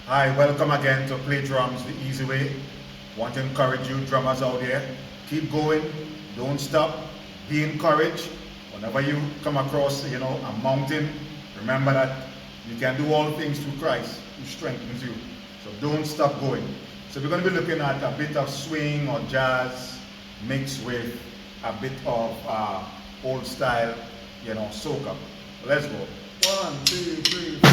Hi, welcome again to Play Drums the Easy Way. Want to encourage you drummers out there, keep going, don't stop, be encouraged. Whenever you come across, a mountain, remember that you can do all things through Christ who strengthens you. So don't stop going. So we're going to be looking at a bit of swing or jazz mixed with a bit of old style, soca. Let's go. One, two, three, four.